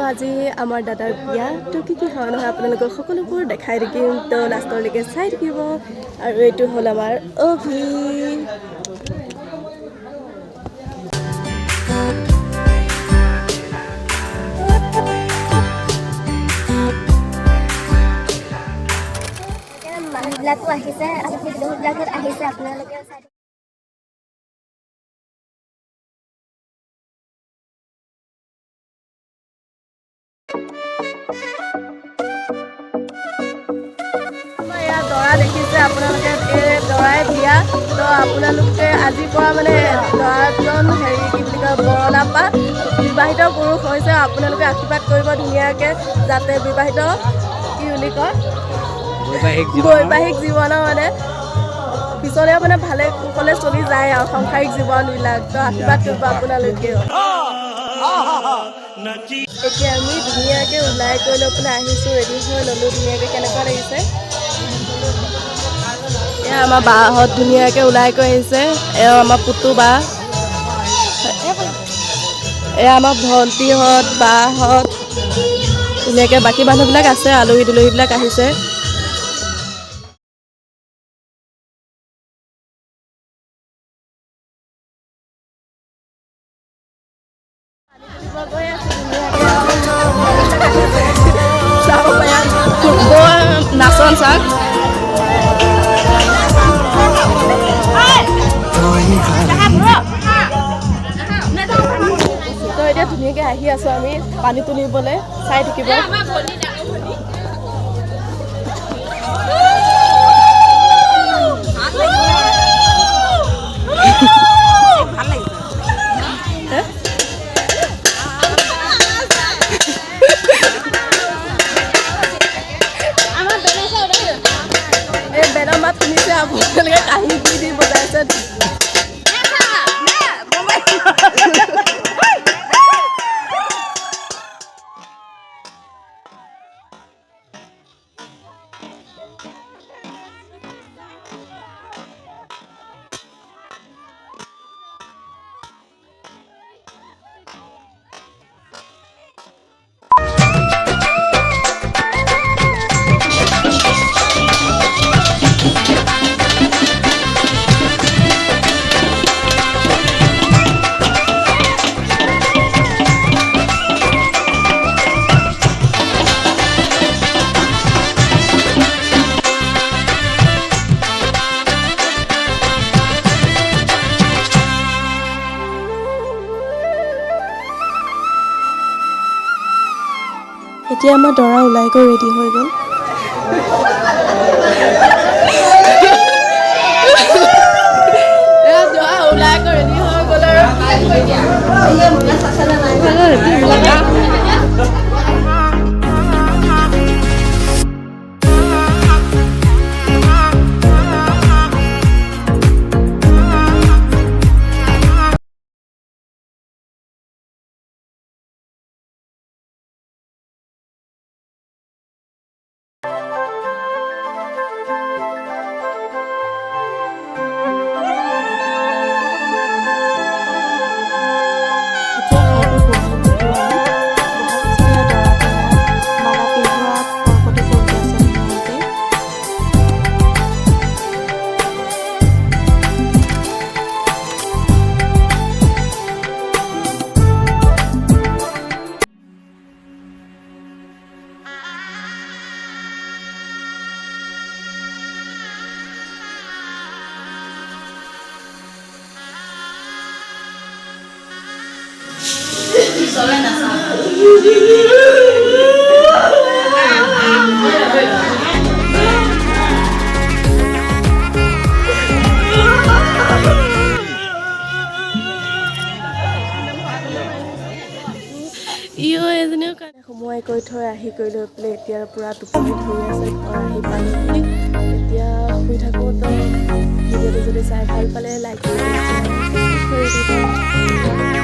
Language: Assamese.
আজি আমাৰ দাদাৰ বিয়া তো কি হয় নহয় আপোনালোকক সকলোবোৰ দেখাই থাকিম তো লাষ্টলৈকে চাই থাকিব আৰু এইটো হ'ল আমাৰ অভি মানুহবিলাকো আহিছে আৰু ভিডিঅ'বিলাকত আহিছে আপোনালোকে চাই দৰা দেখিছে আপোনালোকে এই দৰাই বিয়া তো আপোনালোকে আজিৰ পৰা মানে দৰাজন হেৰি কি বুলি কয় বৰলাপা বিবাহিত পুৰুষ হৈছে আপোনালোকে আশীৰ্বাদ কৰিব ধুনীয়াকৈ যাতে বিবাহিত কি বুলি কয় বৈবাহিক জীৱনৰ মানে পিছলৈও মানে ভালে কুশলে চলি যায় আৰু সাংসাৰিক জীৱনবিলাক তো আশীৰ্বাদ কৰিব আপোনালোকেও এতিয়া আমি ধুনীয়াকৈ ওলাই কৰি লৈ পেলাই আহিছোঁ ৰেডি হৈ ল'লোঁ ধুনীয়াকৈ কেনেকুৱা লাগিছে এয়া আমাৰ বাহঁত ধুনীয়াকৈ ওলাই কৰি আহিছে এয়া আমাৰ পুতু বা এয়া আমাৰ ভণ্টিহঁত বাহঁত ধুনীয়াকৈ বাকী মানুহবিলাক আছে আলহী দুলহীবিলাক আহিছে নাচন চাক তো এতিয়া ধুনীয়াকৈ আহি আছোঁ আমি পানী তুলিবলৈ চাই থাকিব এই বেদম মাত শুনিছে আপোনালোকে কাহি দি বজাইছে এতিয়া আমাৰ দৰা ওলাই গৈ ৰেডি হৈ গ'ল দৰা ওলাই গৈ ৰেডি হৈ গ'ল সময় কৰি থৈ আহি কৰি লৈ পেলাই এতিয়া পূৰা টোপনি ধৰি আছে ঘৰ আহি পালোহি এতিয়া শুই থাকোঁ তো ভিডিঅ'টো যদি চাই ভাল পালে লাইক কৰি দিব